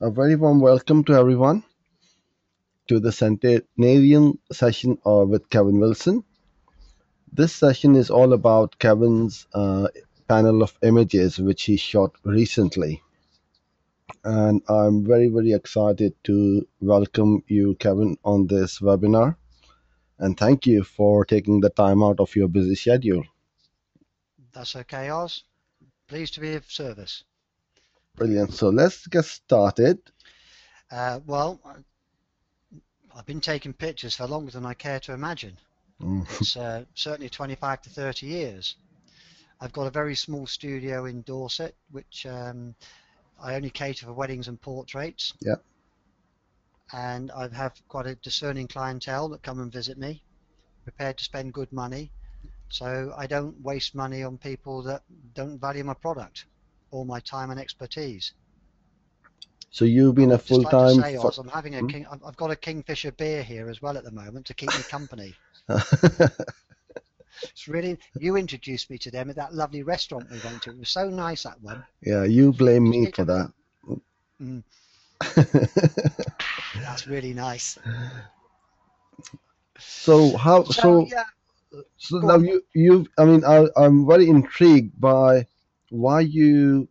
A very warm welcome to everyone to the Centurion session with Kevin Wilson. This session is all about Kevin's panel of images which he shot recently. And I'm very excited to welcome you, Kevin, on this webinar. And thank you for taking the time out of your busy schedule. That's okay, Oz. Pleased to be of service. Brilliant. So let's get started. Well, I've been taking pictures for longer than I care to imagine. It's certainly 25 to 30 years. I've got a very small studio in Dorset, which I only cater for weddings and portraits. Yeah. And I have quite a discerning clientele that come and visit me, prepared to spend good money. So I don't waste money on people that don't value my product or my time and expertise. So you've been a I'd just like to full-time say, Oz, I'm having I've got a Kingfisher beer here as well at the moment to keep me company. It's really, you introduced me to them at that lovely restaurant we went to. It was so nice, that one. Yeah, you blame Just me need for to, that. mm, that's really nice. So how So so yeah, so go now on. you've I mean I'm very intrigued by why you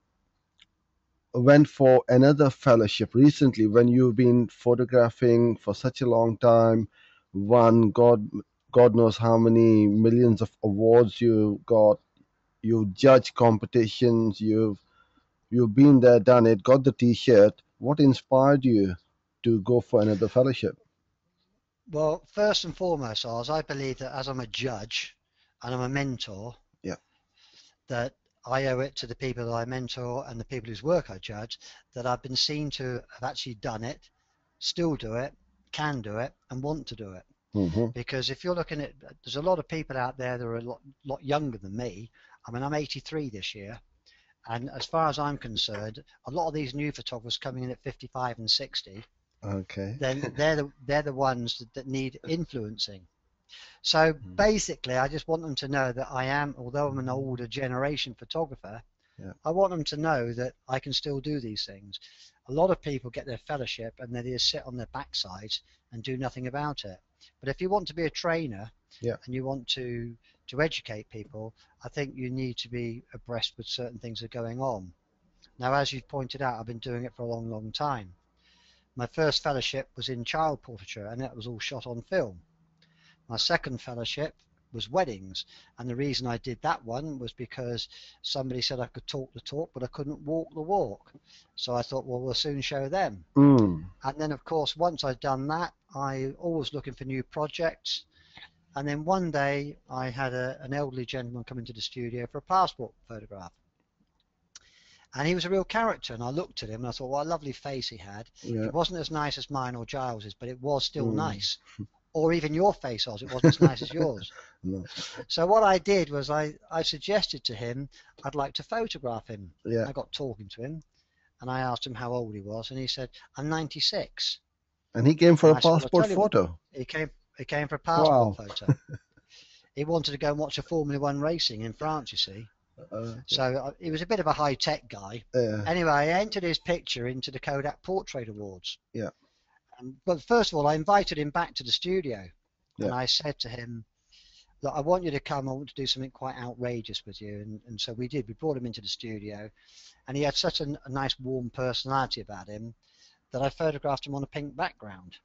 went for another fellowship recently when you've been photographing for such a long time, won God knows how many millions of awards you got, you judge competitions, you've been there, done it, got the t-shirt. What inspired you to go for another fellowship? Well, first and foremost, Oz, I believe that as I'm a judge and I'm a mentor, Yeah. that I owe it to the people that I mentor and the people whose work I judge that I've been seen to have actually done it, still do it, can do it, and want to do it. Mm-hmm. Because if you're looking at, there's a lot of people out there that are a lot younger than me. I mean, I'm 83 this year, and as far as I'm concerned, a lot of these new photographers coming in at 55 and 60, Okay. then they're the ones that need influencing. So basically, I just want them to know that I am, although I'm an older generation photographer, Yeah. I want them to know that I can still do these things. A lot of people get their fellowship and they just sit on their backsides and do nothing about it. But if you want to be a trainer Yeah. and you want to educate people, I think you need to be abreast with certain things that are going on. Now, as you've pointed out, I've been doing it for a long time. My first fellowship was in child portraiture, and that was all shot on film. My second fellowship was weddings, and the reason I did that one was because somebody said I could talk the talk, but I couldn't walk the walk. So I thought, well, we'll soon show them. Mm. And then, of course, once I'd done that, I always looking for new projects. And then one day I had an elderly gentleman come into the studio for a passport photograph. And he was a real character. And I looked at him and I thought, what a lovely face he had. Yeah. It wasn't as nice as mine or Giles's, but it was still Mm. nice. Or even your face, Oz, it wasn't as nice as yours. No. So what I did was I suggested to him I'd like to photograph him. Yeah. I got talking to him and I asked him how old he was, and he said, I'm 96. And he came for And a I said, well, I'll passport tell you what, photo. he came for a passport Wow. photo. He wanted to go and watch a Formula One racing in France, you see. Okay. So he was a bit of a high-tech guy. Yeah. Anyway, I entered his picture into the Kodak Portrait Awards. Yeah. But first of all, I invited him back to the studio. And Yeah. I said to him, look, I want you to come. I want to do something quite outrageous with you. And so we did. We brought him into the studio. And he had such a nice, warm personality about him that I photographed him on a pink background.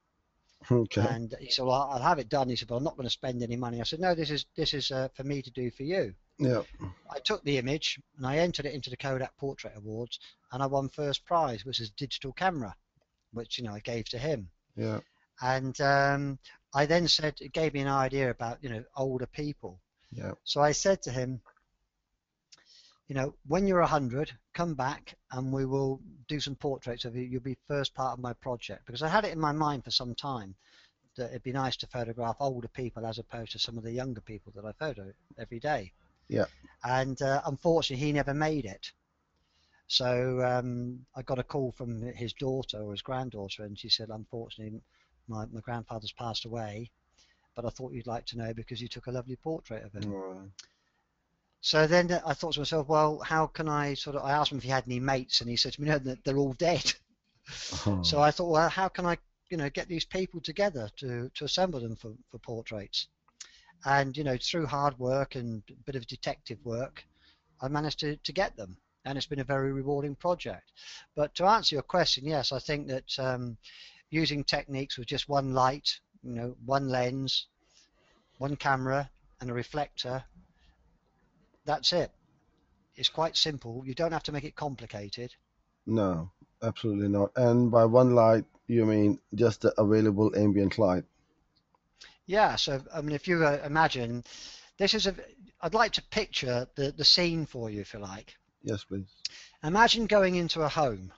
Okay. And he said, well, I'll have it done. He said, but I'm not going to spend any money. I said, no, this is for me to do for you. Yeah. I took the image and I entered it into the Kodak Portrait Awards, and I won first prize, which is digital camera, which I gave to him. Yeah. And I then said, it gave me an idea about older people. Yeah. So I said to him, when you're 100, come back and we will do some portraits of you. You'll be first part of my project, because I had it in my mind for some time that it'd be nice to photograph older people as opposed to some of the younger people that I photo every day. Yeah. And unfortunately, he never made it. So I got a call from his daughter or his granddaughter, and she said, unfortunately, my grandfather's passed away, but I thought you'd like to know because you took a lovely portrait of him. Right. So then I thought to myself, well, how can I I asked him if he had any mates, and he said to me, no, they're all dead. So Uh-huh. I thought, well, how can I, get these people together to assemble them for portraits? And through hard work and a bit of detective work, I managed to get them, and it's been a very rewarding project. But to answer your question, yes, I think that using techniques with just one light, one lens, one camera, and a reflector, that's it. It's quite simple. You don't have to make it complicated. No, absolutely not. And by one light, you mean just the available ambient light? Yeah, so I mean, if you imagine, this is a, I'd like to picture the scene for you, if you like. Yes, please. Imagine going into a home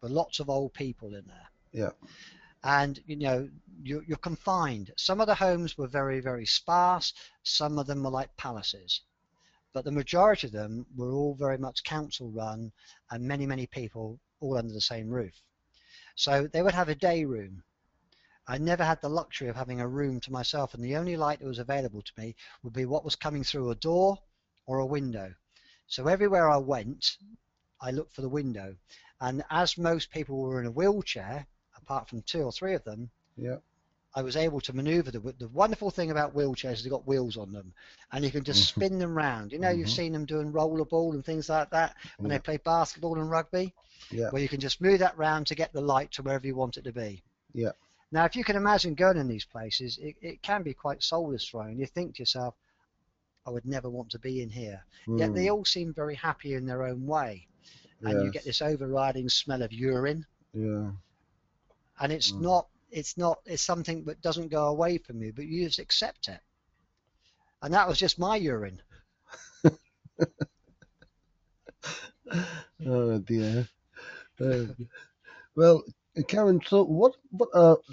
with lots of old people in there, Yeah. and you're confined. Some of the homes were very, very sparse. Some of them were like palaces, but the majority of them were all very much council run, and many, many people all under the same roof. So they would have a day room. I never had the luxury of having a room to myself, and the only light that was available to me would be what was coming through a door or a window. So everywhere I went, I looked for the window. And as most people were in a wheelchair, apart from two or three of them, Yeah. I was able to maneuver the wonderful thing about wheelchairs is they've got wheels on them, and you can just Hmm. spin them round. You've Hmm. seen them doing rollerball and things like that when they Yeah. play basketball and rugby, Yeah. where you can just move that round to get the light to wherever you want it to be. Yeah. Now, if you can imagine going in these places, it can be quite soul destroying. You think to yourself, I would never want to be in here. Yet they Hmm. all seem very happy in their own way. And you get Yes. this overriding smell of urine. Yeah. And Mm. it's something that doesn't go away from you, but you just accept it. And that was just my urine. Oh dear. Uh, well, Karen, so what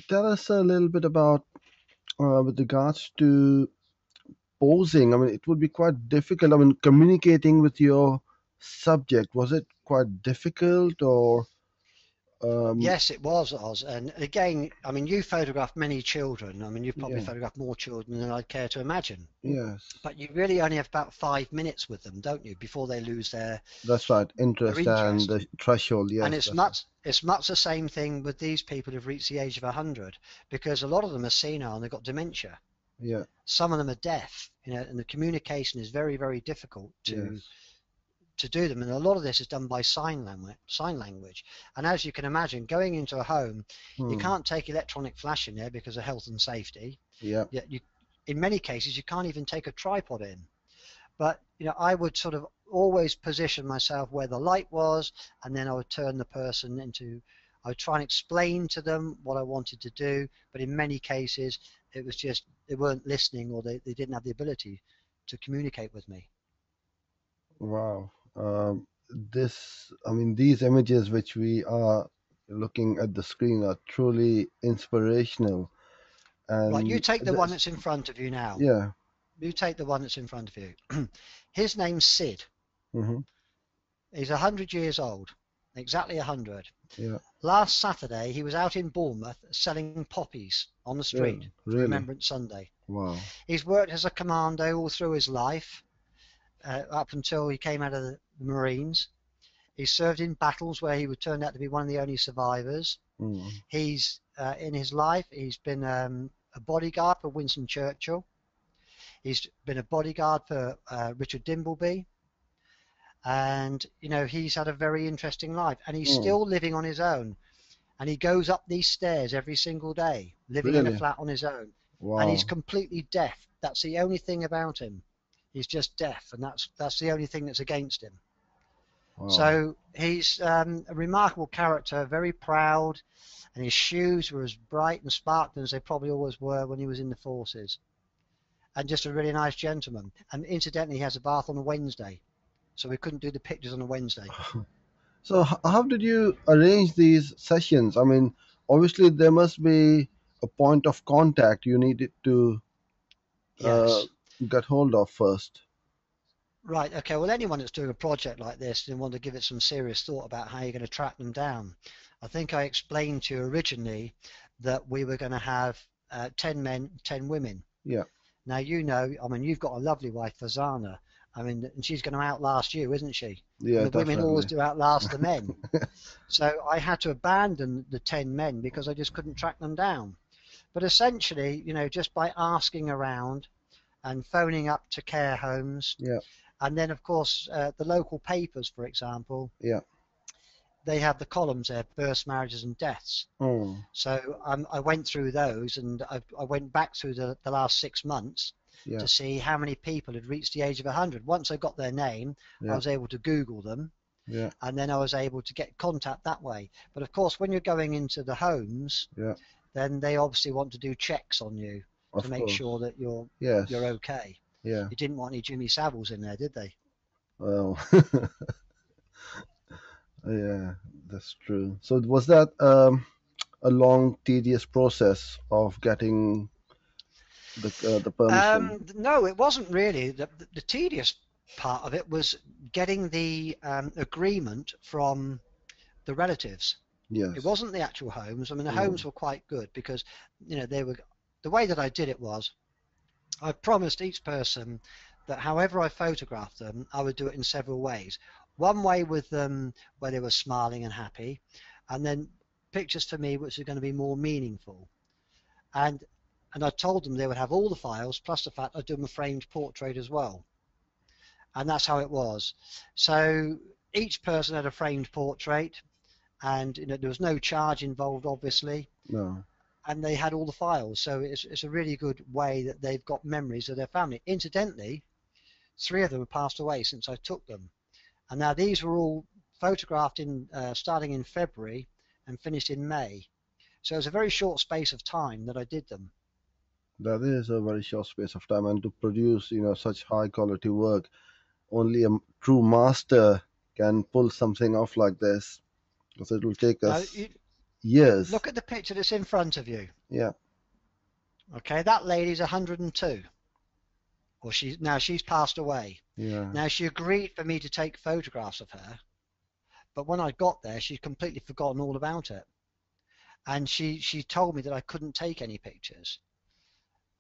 tell us a little bit about with regards to posing. I mean, it would be quite difficult. I mean, communicating with your subject, was it quite difficult or um Yes, it was, Oz. And again, I mean, you photographed many children. I mean, you've probably yeah, photographed more children than I'd care to imagine. yes. But you really only have about 5 minutes with them, don't you, before they lose That's right. their Interest and interest. the threshold, And yes, it's that's right. much the same thing with these people who've reached the age of 100, because a lot of them are senile and they've got dementia. Yeah, Some of them are deaf, and the communication is very, very difficult yes. to do them. And a lot of this is done by sign language. And as you can imagine, going into a home, you Hmm. can't take electronic flash in there because of health and safety. Yeah. Yet in many cases, you can't even take a tripod in. But I would sort of always position myself where the light was, and then I would turn the person into. I would try and explain to them what I wanted to do, but in many cases, it was just they weren't listening, or they didn't have the ability to communicate with me. Wow. I mean, these images which we are looking at the screen are truly inspirational. Right, you And take the one this, that's in front of you now. yeah. You take the one that's in front of you. His name's Sid. Hmm. He's 100 years old, exactly 100. Yeah. Last Saturday, he was out in Bournemouth selling poppies on the street Really, for really. Remembrance Sunday. Wow. He's worked as a commando all through his life, up until he came out of the Marines. He served in battles where he would turn out to be one of the only survivors. Mm. He's in his life, he's been a bodyguard for Winston Churchill. He's been a bodyguard for Richard Dimbleby, and he's had a very interesting life, and he's Mm. still living on his own. And he goes up these stairs every single day, living in a Really. flat on his own. And he's Wow. completely deaf. That's the only thing about him. He's just deaf, and that's the only thing that's against him. Wow. So he's a remarkable character, very proud, and his shoes were as bright and sparkling as they probably always were when he was in the forces. And just a really nice gentleman. And incidentally, he has a bath on a Wednesday, so we couldn't do the pictures on a Wednesday. So, how did you arrange these sessions? I mean, obviously there must be a point of contact you needed to uh, Yes. get hold of first. Right, okay. Well, anyone that's doing a project like this and want to give it some serious thought about how you're going to track them down. I think I explained to you originally that we were going to have 10 men, 10 women. Yeah. Now, I mean, you've got a lovely wife, Fazana. I mean, and she's going to outlast you, isn't she? And Yeah, the women always definitely. do outlast the men. So I had to abandon the 10 men because I just couldn't track them down. But essentially, just by asking around and phoning up to care homes, Yeah, and then of course the local papers, for example, yeah. they have the columns there, births, marriages, and deaths. Mm, So I went through those, and I went back through the last 6 months yeah, to see how many people had reached the age of 100. Once I got their name, I yeah, was able to Google them, yeah, and then I was able to get contact that way. But of course, when you're going into the homes, yeah. then they obviously want to do checks on you to Of make sure course. that you're Yes. okay. Yeah. You didn't want any Jimmy Saviles in there, did they? Well, yeah, that's true. So was that a long, tedious process of getting the permission? No, it wasn't really. The tedious part of it was getting the agreement from the relatives. It Yes. wasn't the actual homes. I mean, the homes Mm, were quite good because, they were. The way that I did it was I promised each person that however I photographed them, I would do it in several ways. One way with them where they were smiling and happy, and then pictures for me which are going to be more meaningful. And and I told them they would have all the files plus the fact I'd do them a framed portrait as well. And that's how it was. So each person had a framed portrait, and there was no charge involved, obviously, no. and they had all the files. So it's a really good way that they've got memories of their family. Incidentally, 3 of them have passed away since I took them, and now these were all photographed in starting in February and finished in May. So it was a very short space of time that I did them. That is a very short space of time, and to produce, such high quality work, only a true master can pull something off like this, because it will take Now, us years. look at the picture that's in front of you. Yeah, Okay, that lady's 102, or she's passed away. yeah. Now she agreed for me to take photographs of her, but when I got there, she'd completely forgotten all about it, and she told me that I couldn't take any pictures.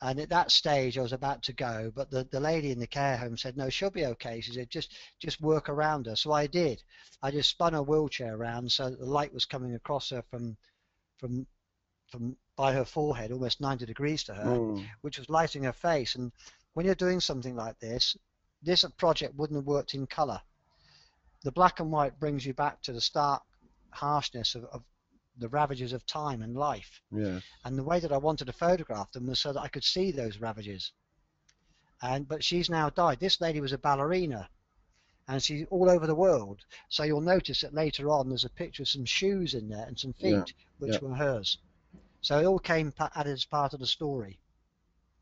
And at that stage, I was about to go, but the lady in the care home said, "No, she'll be okay." She said, "Just work around her." So I did. I just spun her wheelchair around so that the light was coming across her from from by her forehead, almost 90 degrees to her, Mm, which was lighting her face. And when you're doing something like this project wouldn't have worked in color. The black and white brings you back to the stark harshness of the ravages of time and life. yes. And the way that I wanted to photograph them was so that I could see those ravages. But she's now died. This lady was a ballerina, and she's all over the world. So you'll notice that later on there's a picture of some shoes in there and some Yeah, feet, yeah. which were hers. So it all came added as part of the story.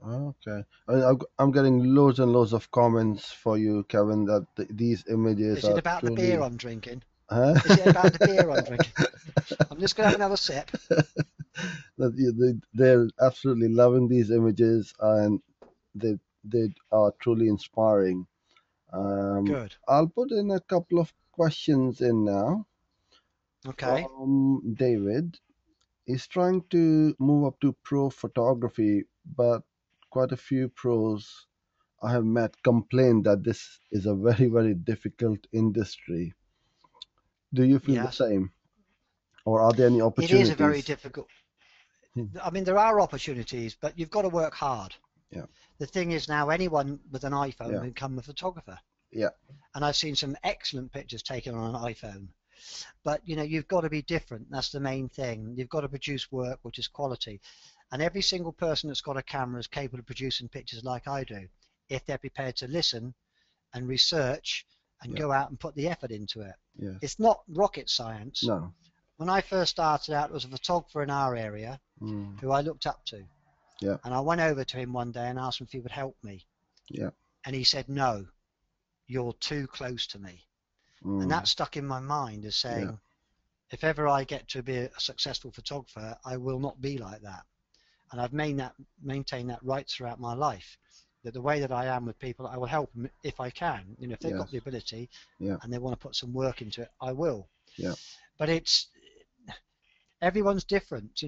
Okay. I'm getting loads and loads of comments for you, Kevin, that these images Is it are about the beer truly. I'm drinking? Huh? Is it about the beer I'm drinking? I'm just going to have another sip. That they're absolutely loving these images, and they are truly inspiring. Good. I'll put in a couple of questions in now Okay. from David. He's trying to move up to pro photography, but quite a few pros I have met complain that this is a very, very difficult industry. Do you feel the Yes. same? Or are there any It is a very opportunities? difficult. Hmm. I mean, there are opportunities, but you've got to work hard. Yeah, The thing is now anyone with an iPhone yeah, can become a photographer. yeah, And I've seen some excellent pictures taken on an iPhone. But you've got to be different. That's the main thing. You've got to produce work which is quality. And every single person that's got a camera is capable of producing pictures like I do, if they're prepared to listen and research and yeah, go out and put the effort into it. yes. It's not rocket science. No. When I first started out, there was a photographer in our area Mm, who I looked up to. yeah, And I went over to him one day and asked him if he would help me. yeah. And he said, "No, you're too close to me." And Mm, that stuck in my mind as yeah, saying, if ever I get to be a successful photographer, I will not be like that. And I've maintained that right throughout my life. That the way that I am with people, I will help them if I can. If they've got yes, the ability yeah, and they want to put some work into it, I will. yeah, But everyone's different.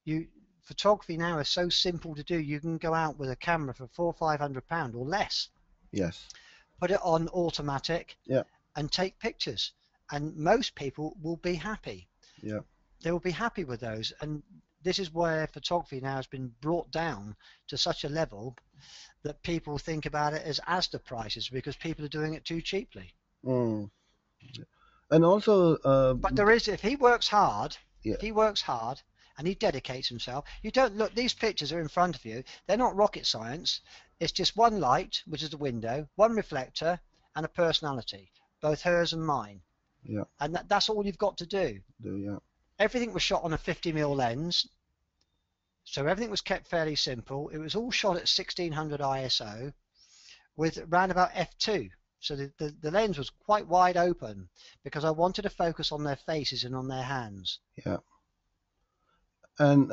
You photography now is so simple to do. You can go out with a camera for £400-500 or less, yes, put it on automatic, Yeah. and take pictures. And most people will be happy. Yeah. They will be happy with those. And this is where photography now has been brought down to such a level that people think about it as Asda prices because people are doing it too cheaply. Mm. And also, But there is, yeah. if he works hard and he dedicates himself, you don't look, these pictures are in front of you. They're not rocket science. It's just one light, which is the window, one reflector, and a personality, both hers and mine. Yeah. And that's all you've got to do. Yeah. Everything was shot on a 50mm lens, so everything was kept fairly simple. It was all shot at 1600 ISO with around about f2. So the lens was quite wide open because I wanted to focus on their faces and on their hands. Yeah. And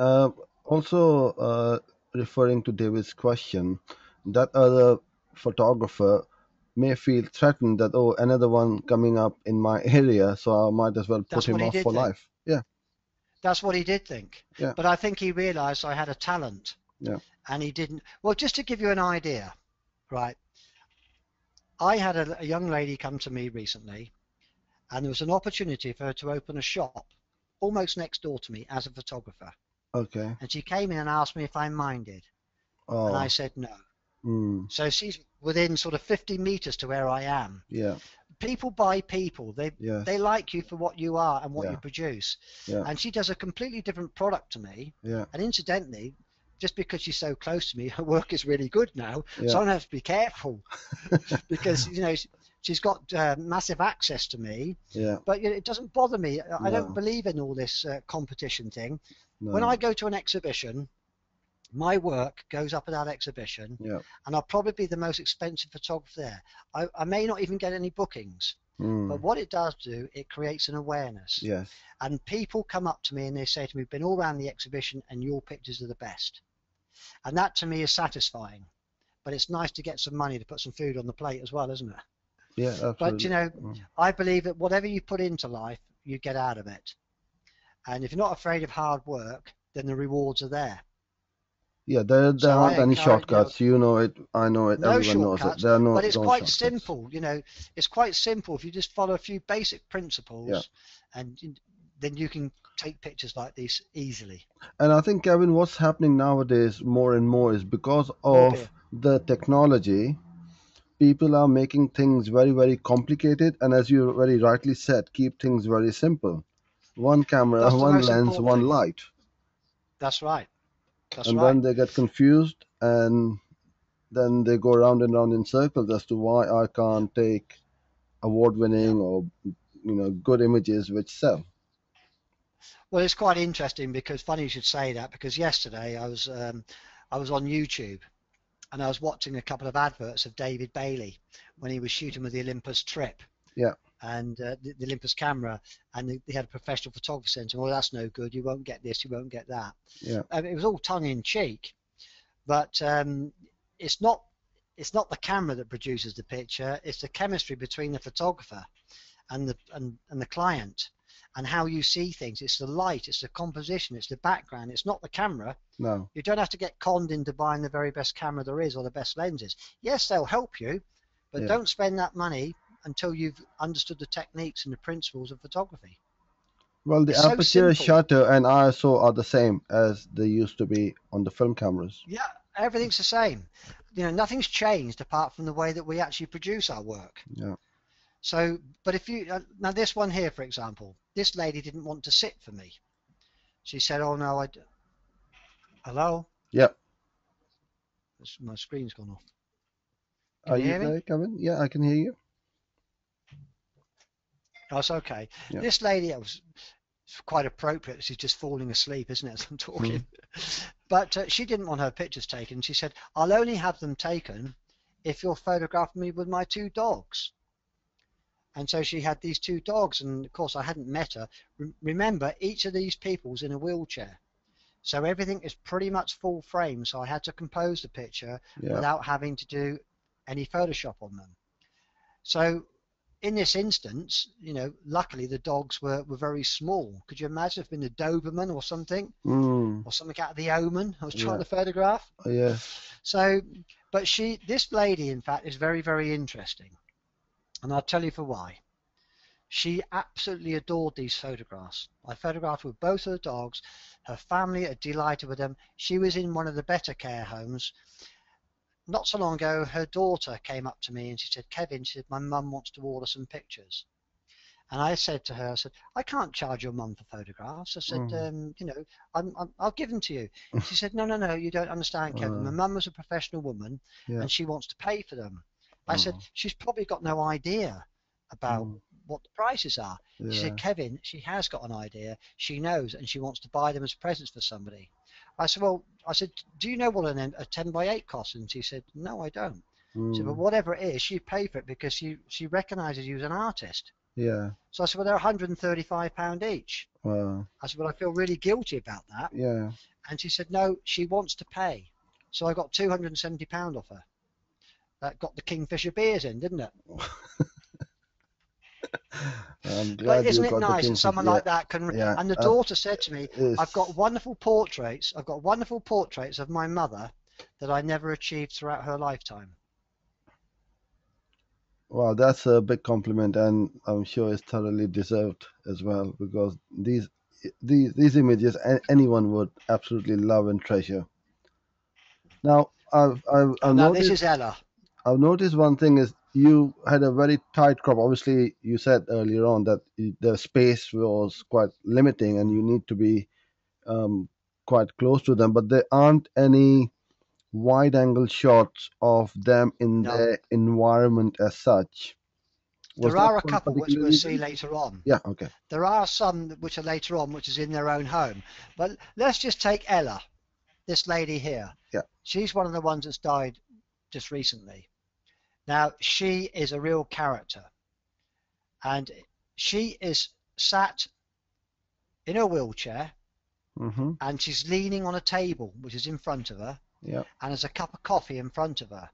also, referring to David's question, that other photographer may feel threatened that, oh, another one coming up in my area, so I might as well put That's what him he off did for think. life. Yeah. That's what he did think. Yeah. But I think he realized I had a talent. Yeah. And he didn't. Well, just to give you an idea, right? I had a young lady come to me recently, and there was an opportunity for her to open a shop almost next door to me as a photographer. Okay. And she came in and asked me if I minded. And I Oh. said no. Mm. So she's within sort of 50 meters to where I am. Yeah. People buy people. Yes. They like you for what you are and what Yeah. you produce. Yeah. And she does a completely different product to me. Yeah. And incidentally, just because she's so close to me, her work is really good now. Yeah. So I have to be careful because she's got massive access to me. Yeah. But it doesn't bother me. I No. don't believe in all this competition thing. No. When I go to an exhibition, my work goes up at that exhibition, Yeah. and I'll probably be the most expensive photographer there. I may not even get any bookings, but Mm. what it does do, it creates an awareness. Yes. And people come up to me and they say to me, "We've been all around the exhibition and your pictures are the best." And that to me is satisfying. But it's nice to get some money to put some food on the plate as well, isn't it? Yeah. But Absolutely. Mm. I believe that whatever you put into life, you get out of it. And if you're not afraid of hard work, then the rewards are there. Yeah. There So I aren't any encourage, shortcuts. You know it. I know it. no Everyone knows it. shortcuts, There are but it's no quite shortcuts. simple. It's quite simple if you just follow a few basic Yeah. principles, and then you can take pictures like these easily. And I think, Kevin, what's happening nowadays more and more is because More of beer. the technology, people are making things very, very complicated. And as you very rightly said, keep things very simple. One camera, That's the one most lens, important one thing. light. That's right. That's And right. then they get confused and then they go round and round in circles as to why I can't take award Yeah. winning or good images which sell. Well, it's quite interesting because funny you should say that because yesterday I was on YouTube and I was watching a couple of adverts of David Bailey when he was shooting with the Olympus Trip Yeah. and the Olympus camera, and they had a professional photographer saying, "Well, that's no good. You won't get this. You won't get that." Yeah. It was all tongue in cheek, but it's not. It's not the camera that produces the picture. It's the chemistry between the photographer and the client, and how you see things. It's the light. It's the composition. It's the background. It's not the camera. No. You don't have to get conned into buying the very best camera there is or the best lenses. Yes, they'll help you, but Yeah. don't spend that money until you've understood the techniques and the principles of photography. Well, the It's so aperture, simple. shutter, and ISO are the same as they used to be on the film cameras. Yeah, everything's the same. Nothing's changed apart from the way that we actually produce our work. Yeah. So, but if you now this one here, for example, this lady didn't want to sit for me. She said, "Oh no, hello, Yeah. my screen's gone off. Are Can you you hear me? there, Kevin? Yeah, I can hear you. Oh, it's okay." Yeah. This lady, it was quite appropriate. She's just falling asleep, isn't it, as I'm talking? But she didn't want her pictures taken. She said, "I'll only have them taken if you'll photograph me with my two dogs." And so she had these two dogs, and of course I hadn't met her. Remember, each of these people's in a wheelchair, so everything is pretty much full frame. So I had to compose the picture Yeah. without having to do any Photoshop on them. So in this instance, you know, luckily the dogs were very small. Could you imagine if it had been a Doberman or something, Mm. or something out of the Omen I was trying Yeah. to photograph? Yeah. So, but this lady, in fact, is very, very interesting. And I'll tell you for why. She absolutely adored these photographs. I photographed with both of the dogs. Her family are delighted with them. She was in one of the better care homes. Not so long ago, her daughter came up to me and she said, Kevin, she said, my mum wants to order some pictures. And I said to her, I said, I can't charge your mum for photographs. I said, Mm. you know, I'll give them to you. She said, no, no, no, you don't understand, Kevin. My mum was a professional woman Yeah. and she wants to pay for them. I said, Oh. she's probably got no idea about Mm. what the prices are. She Yeah. said, Kevin, she has got an idea. She knows and she wants to buy them as presents for somebody. I said, well, do you know what a 10 by 8 costs? And she said, no, I don't. She said, but Mm. whatever it is, she paid for it because she recognizes you as an artist. Yeah. So I said, well, they're £135 each. Wow. I said, well, I feel really guilty about that. Yeah. And she said, no, she wants to pay. So I got £270 off her. That got the Kingfisher beers in, didn't it? I'm But glad you isn't it got the nice that kingfish. someone Yeah. like that can? Yeah. And the daughter said to me, I've got It's wonderful portraits. I've got wonderful portraits of my mother that I never achieved throughout her lifetime. wow. That's a big compliment, and I'm sure it's thoroughly deserved as well because these images anyone would absolutely love and treasure. Now, I've Now this is noticed Ella. I've noticed one thing is you had a very tight crop. Obviously, you said earlier on that the space was quite limiting, and you need to be um, quite close to them. But there aren't any wide angle shots of them in No, their environment as such. Was there that are a for a couple which particular we'll see reason? later on. Yeah. Okay. There are some which are later on, which is in their own home. But let's just take Ella, this lady here. Yeah. She's one of the ones that's died just recently. Now, she is a real character. And she is sat in a wheelchair Mm-hmm. and she's leaning on a table, which is in front of her, Yeah. and there's a cup of coffee in front of her.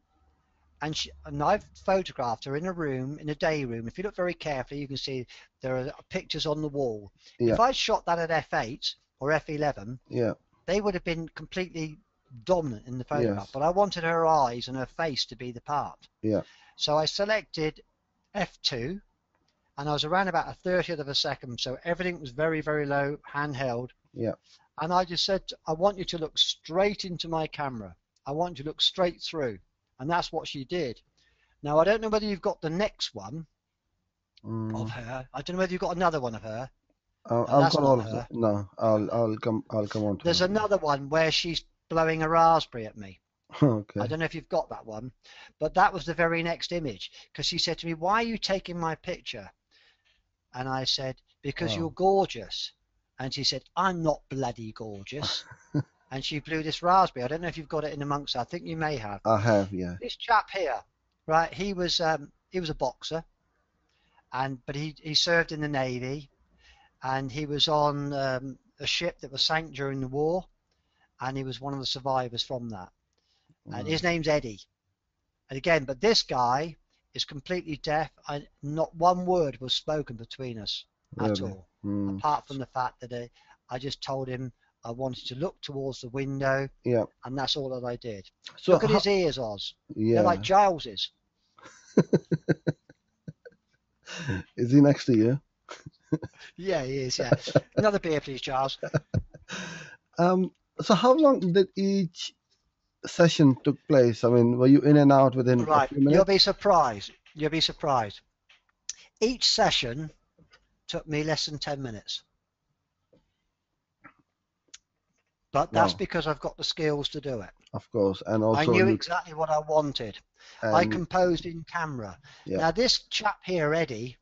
And I've photographed her in a room, in a day room. If you look very carefully, you can see there are pictures on the wall. Yeah. If I shot that at f8 or f11, Yeah. they would have been completely dominant in the photograph. Yes. But I wanted her eyes and her face to be the part. Yeah. So I selected f2, and I was around about a 30th of a second, so everything was very, very low, handheld. Yeah. And I just said, I want you to look straight into my camera. I want you to look straight through. And that's what she did. Now, I don't know whether you've got the next one of her. I don't know whether you've got another one of her. No, I've that's got all not of that. her. No, I'll come on to There's her. another one where she's blowing a raspberry at me. I Okay. don't know if you've got that one, but that was the very next image, because she said to me, why are you taking my picture? And I said, because Wow. you're gorgeous. And she said, I'm not bloody gorgeous. And she blew this raspberry. I don't know if you've got it in amongst. I think you may have. I have. Yeah. This chap here, right? He was a boxer, but he served in the Navy, and he was on a ship that was sank during the war, and he was one of the survivors from that. And his name's Eddie. And again, but this guy is completely deaf. Not one word was spoken between us at Really. all, apart from the fact that I just told him I wanted to look towards the window, Yeah. and that's all that I did. So Look at his ears, Oz. They're yeah. like Giles's. Is he next to you? Yeah, he is. Yeah. Another beer, please, Giles. So how long did each session took place? I mean, were you in and out within a Right. few You'll minutes? be surprised. You'll be surprised. Each session took me less than 10 minutes. But that's Wow. because I've got the skills to do it. Of course, and I also knew you exactly what I wanted. I and composed in camera. yeah. Now, this chap here, Eddie,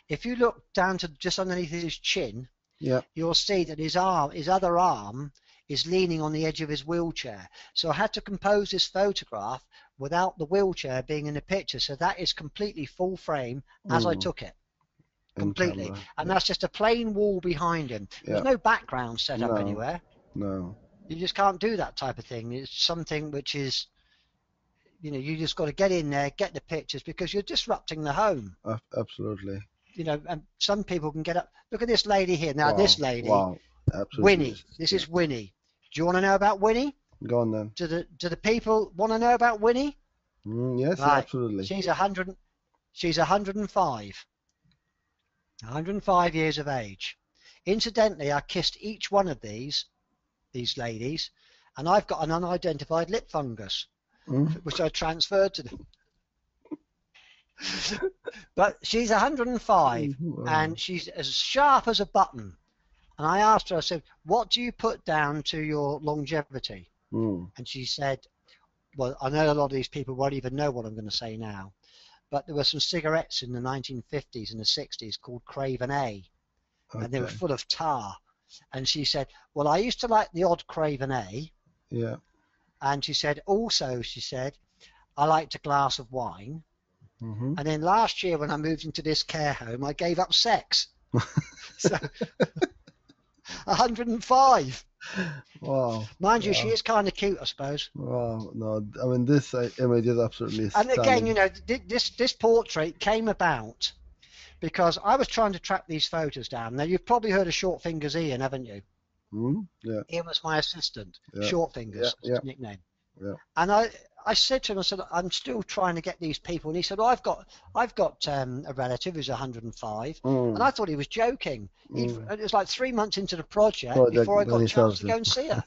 if you look down to just underneath his chin, Yeah. you'll see that his other arm, is leaning on the edge of his wheelchair. So I had to compose this photograph without the wheelchair being in the picture. So that is completely full frame as I took it. In Completely. camera. And Yeah. that's just a plain wall behind him. There's Yeah. no background set up No. anywhere. No. You just can't do that type of thing. It's something which is you know, you just got to get in there, get the pictures, because you're disrupting the home. Absolutely. You know, and some people can get up. Look at this lady here. Now, Wow. this lady, Wow. Absolutely. Winnie. This Yeah. is Winnie. Do you want to know about Winnie? Go on then. Do the people want to know about Winnie? Yes. Yeah, Right. absolutely. She's 100. She's 105. 105 years of age. Incidentally, I kissed each one of these ladies, and I've got an unidentified lip fungus, which I transferred to them. But she's 105, and she's as sharp as a button. And I asked her, I said, what do you put down to your longevity? And she said, well, I know a lot of these people won't even know what I'm going to say now, but there were some cigarettes in the 1950s and the 60s called Craven A, and they were full of tar. And she said, well, I used to like the odd Craven A. Yeah. And she said, also, she said, I liked a glass of wine. Mm-hmm. And then last year when I moved into this care home, I gave up sex. So 105. Wow. Mind you, she is kind of cute, I suppose. Wow. No, I mean, this image is absolutely And again, stunning. you know, this portrait came about because I was trying to track these photos down. Now, you've probably heard of Short Fingers Ian, haven't you? Yeah. Ian was my assistant, Yeah. Short Fingers, Yeah. his nickname. Yeah. And I said to him, I said, I'm still trying to get these people. And he said, well, I've got a relative who's 105. And I thought he was joking. It was like 3 months into the project before I got a chance to go and see her.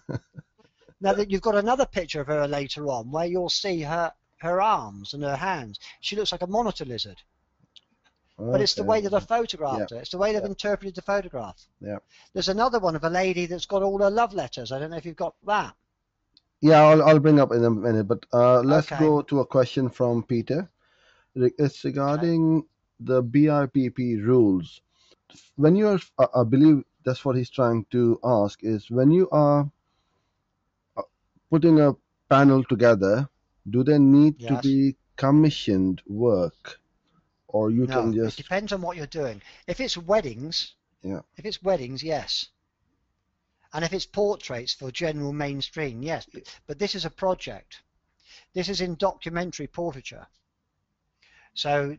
Now that you've got another picture of her later on where you'll see her arms and her hands. She looks like a monitor lizard. But it's the way that I photographed her. It's the way they've interpreted the photograph. Yeah. There's another one of a lady that's got all her love letters. I don't know if you've got that. Yeah, I'll bring up in a minute, but let's go to a question from Peter. It's regarding the BIPP rules. When you are, I believe that's what he's trying to ask, is when you are putting a panel together, do they need to be commissioned work, or you can just? It depends on what you're doing. If it's weddings, yes. And if it's portraits for general mainstream, yes. But this is a project. This is in documentary portraiture. So,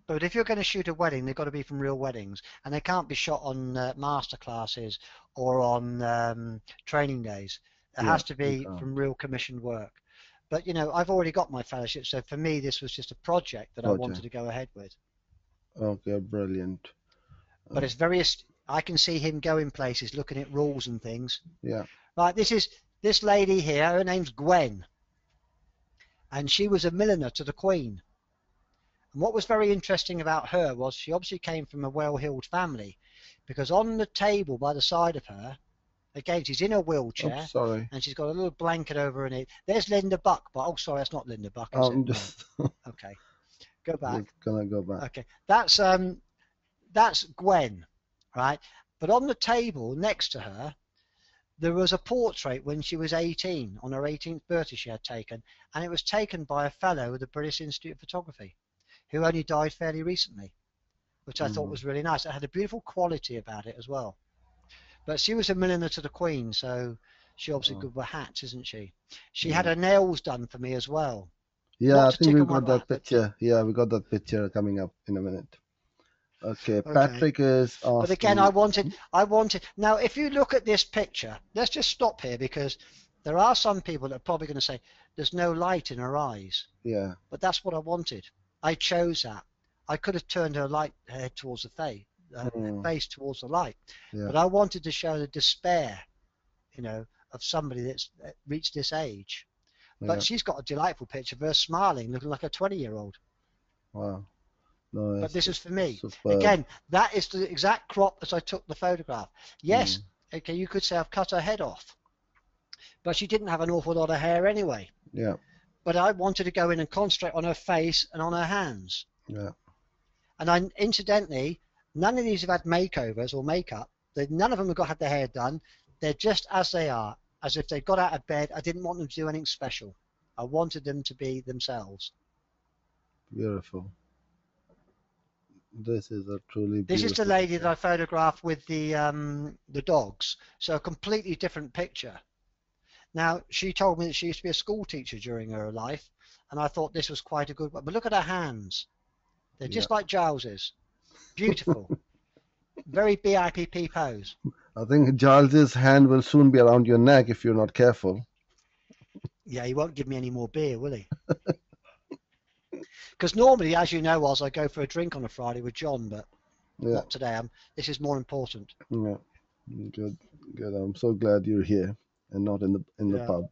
but if you're going to shoot a wedding, they've got to be from real weddings, and they can't be shot on master classes or on training days. It has to be from real commissioned work. But, you know, I've already got my fellowship, so for me, this was just a project that I wanted to go ahead with. Okay, brilliant. But it's very, I can see him going places, looking at rules and things. Yeah. Right, this lady here, her name's Gwen. And she was a milliner to the Queen. And what was very interesting about her was she obviously came from a well-heeled family, because on the table by the side of her, again, she's in a wheelchair, and she's got a little blanket over her knee. There's Linda Buck, but oh, sorry, that's not Linda Buck, is it? Just okay, go back. Gonna go back. Okay, that's Gwen, right? But on the table next to her, there was a portrait when she was 18, on her 18th birthday she had taken, and it was taken by a fellow at the British Institute of Photography, who only died fairly recently, which I thought was really nice. It had a beautiful quality about it as well. But she was a milliner to the Queen, so she obviously good with hats, isn't she? She had her nails done for me as well. Yeah, I think we got that picture. Yeah, we got that picture coming up in a minute. Okay, Patrick is asking. But again, I wanted. Now, if you look at this picture, let's just stop here, because there are some people that are probably going to say there's no light in her eyes. Yeah. But that's what I wanted. I chose that. I could have turned her head towards the face. Face towards the light, but I wanted to show the despair, you know, of somebody that's reached this age. But she's got a delightful picture of her smiling, looking like a 20-year-old. Wow. No, but this is for me. Superb. Again, that is the exact crop as I took the photograph. Yes, okay, you could say I've cut her head off, but she didn't have an awful lot of hair anyway. Yeah. But I wanted to go in and concentrate on her face and on her hands. Yeah. And incidentally, none of these have had makeovers or makeup. None of them have had their hair done. They're just as they are, as if they got out of bed. I didn't want them to do anything special. I wanted them to be themselves. Beautiful. This is a truly beautiful. This is the lady that I photographed with the dogs. So a completely different picture. Now, she told me that she used to be a school teacher during her life, and I thought this was quite a good one. But look at her hands. They're Yeah. just like Giles's. Beautiful. Very BIPP pose. I think Giles's hand will soon be around your neck if you're not careful. Yeah, he won't give me any more beer, will he? Because normally, as you know, Oz, I go for a drink on a Friday with John, but Yeah. not today. This is more important. Yeah. Good. Good. I'm so glad you're here and not in the Yeah. pub.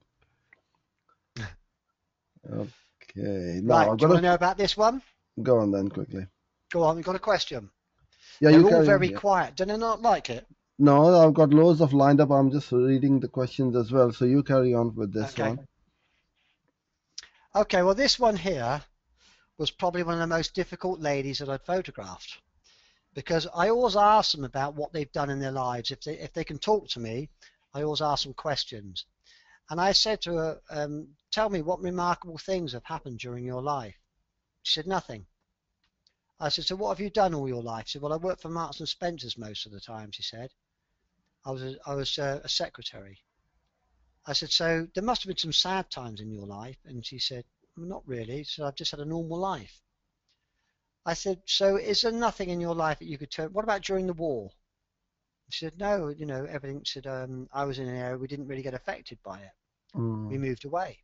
Okay. Now Right, I've do you got want to know about this one? go on then quickly. Go on, you've got a question. Yeah, They're you all carry on. very Yeah. quiet. Do they not like it? No, I've got loads of lined up. I'm just reading the questions as well. So you carry on with this Okay. one. Okay, well, this one here was probably one of the most difficult ladies that I'd photographed, because I always ask them about what they've done in their lives. If they can talk to me, I always ask them questions. And I said to her, tell me what remarkable things have happened during your life. She said, nothing. I said, so what have you done all your life? She said, well, I worked for Marks and Spencer's most of the time, she said. I was a secretary. I said, so there must have been some sad times in your life. And she said, well, not really. So I've just had a normal life. I said, so is there nothing in your life that you could turn? What about during the war? She said, no, you know, everything. She said, I was in an area we didn't really get affected by it. We moved away.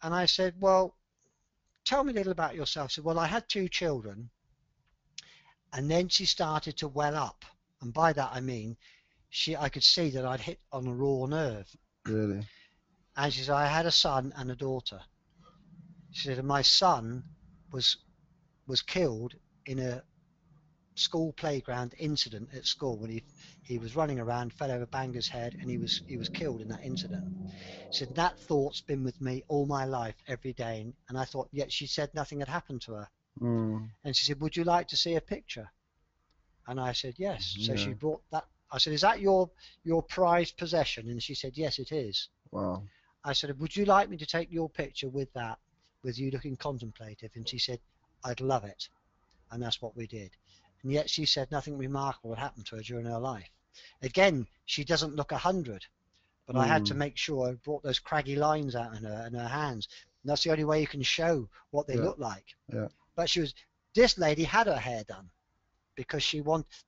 And I said, well, tell me a little about yourself. She said, well, I had 2 children. And then she started to well up. And by that, I mean, I could see that I'd hit on a raw nerve. Really? And she said, I had a son and a daughter. She said, and my son was killed in a school playground incident at school when he was running around, fell over, banged his head, and he was killed in that incident. She said, that thought's been with me all my life, every day. And I thought, yet she said nothing had happened to her. And she said, would you like to see a picture? And I said, yes. So she brought that. I said, is that your prized possession? And she said, yes, it is. Wow. I said, would you like me to take your picture with that, with you looking contemplative? And she said, I'd love it. And that's what we did. And yet she said nothing remarkable had happened to her during her life. Again, she doesn't look 100, but I had to make sure I brought those craggy lines out in her hands. And that's the only way you can show what they look like. Yeah. But this lady had her hair done because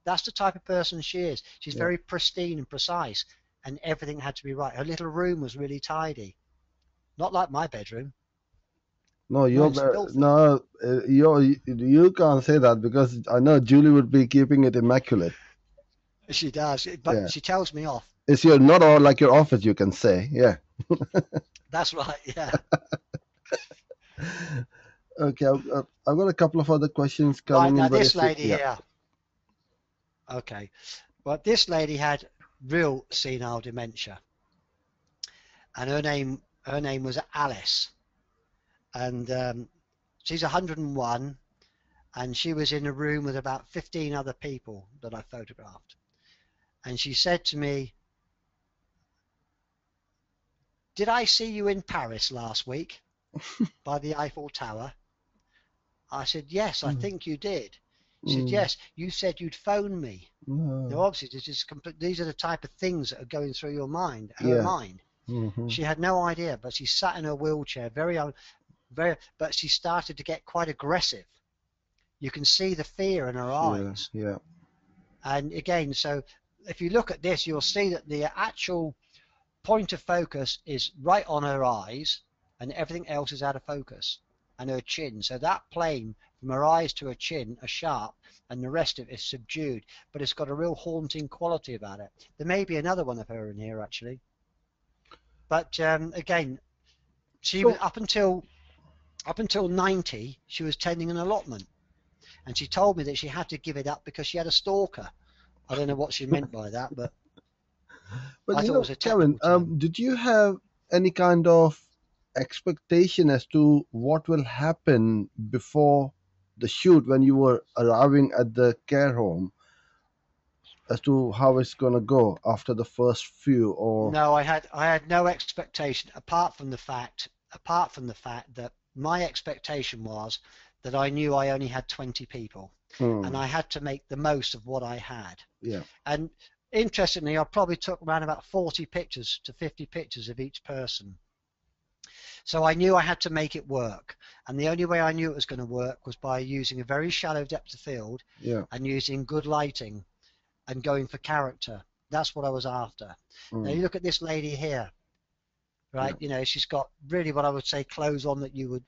that's the type of person she is. She's very pristine and precise, and everything had to be right. Her little room was really tidy. Not like my bedroom. No, you can't say that because I know Julie would be keeping it immaculate. She does, but she tells me off. It's not all like your office, you can say. Yeah. That's right. Yeah. Okay, I've got a couple of other questions Right, coming now in. this lady here. Okay. Well, this lady had real senile dementia. And her name was Alice. And she's 101. And she was in a room with about 15 other people that I photographed. And she said to me, did I see you in Paris last week by the Eiffel Tower? I said, yes, I think you did. She said, yes, you said you'd phone me. Now, obviously, these are the type of things that are going through your mind, her mind. She had no idea, but she sat in her wheelchair, but she started to get quite aggressive. You can see the fear in her eyes. Yeah. And again, so if you look at this, you'll see that the actual point of focus is right on her eyes, and everything else is out of focus, and her chin. So that plane from her eyes to her chin are sharp, and the rest of it is subdued, but it's got a real haunting quality about it. There may be another one of her in here, actually. But again, she was up until 90, she was tending an allotment, and she told me that she had to give it up because she had a stalker. I don't know what she meant by that, but I thought it was a Kevin, did you have any kind of expectation as to what will happen before the shoot when you were arriving at the care home, as to how it's going to go after the first few? Or no, I had no expectation apart from the fact that my expectation was that I knew I only had 20 people, and I had to make the most of what I had. Yeah. And interestingly, I probably took around about 40 pictures to 50 pictures of each person. So I knew I had to make it work. And the only way I knew it was going to work was by using a very shallow depth of field Yeah. and using good lighting and going for character. That's what I was after. Now you look at this lady here, right? Yeah. You know, she's got really what I would say clothes on that you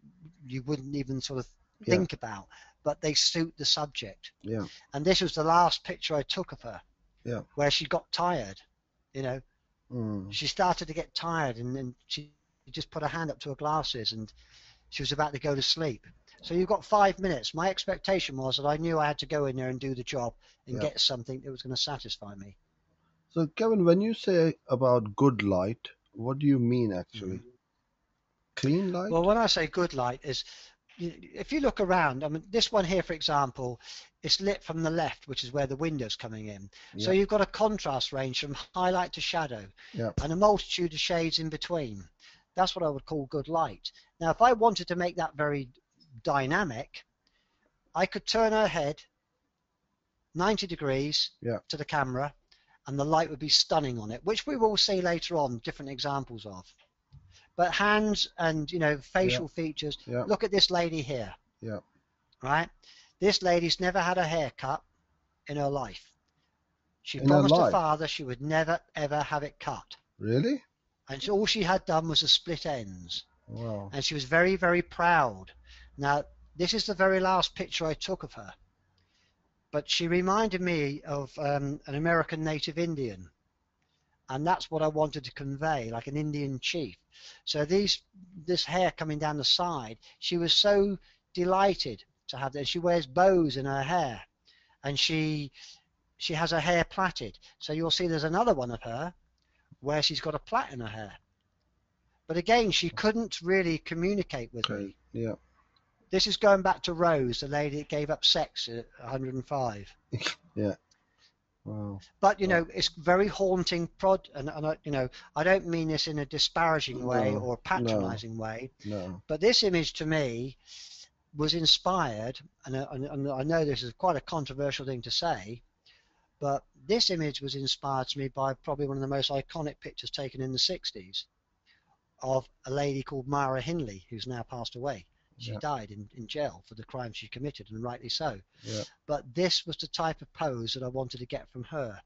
wouldn't even sort of Yeah. think about, but they suit the subject. Yeah. And this was the last picture I took of her, Yeah. where she got tired. You know, Mm. she started to get tired, and then she just put her hand up to her glasses, and she was about to go to sleep. So you've got 5 minutes. My expectation was that I knew I had to go in there and do the job and Yeah. get something that was going to satisfy me. So, Kevin, when you say about good light, what do you mean actually? Clean Well, light? when I say good light is, if you look around, I mean, this one here, for example, it's lit from the left, which is where the window's coming in. So Yeah. you've got a contrast range from highlight to shadow Yeah. and a multitude of shades in between. That's what I would call good light. Now, if I wanted to make that very dynamic, I could turn her head 90 degrees Yeah. to the camera and the light would be stunning on it, which we will see later on different examples of. But hands and, you know, facial features, Yeah. look at this lady here, Yeah. right? This lady's never had a haircut in her life. She In her promised her life? father she would never, ever have it cut. Really? And all she had done was the split ends. Wow. And she was very, very proud. Now, this is the very last picture I took of her. But she reminded me of an American native Indian. And that's what I wanted to convey, like an Indian chief. So this hair coming down the side, she was so delighted to have that. She wears bows in her hair, and she has her hair plaited. So you'll see there's another one of her where she's got a plait in her hair. But again, she couldn't really communicate with Okay. me. Yeah. This is going back to Rose, the lady that gave up sex at 105. Yeah. Wow. But, you know, it's very haunting and you know, I don't mean this in a disparaging way No. or patronizing No. way, No. but this image to me was inspired, and I know this is quite a controversial thing to say, but this image was inspired to me by probably one of the most iconic pictures taken in the 60s of a lady called Mara Hindley, who's now passed away. She died in jail for the crime she committed, and rightly so. Yeah. But this was the type of pose that I wanted to get from her.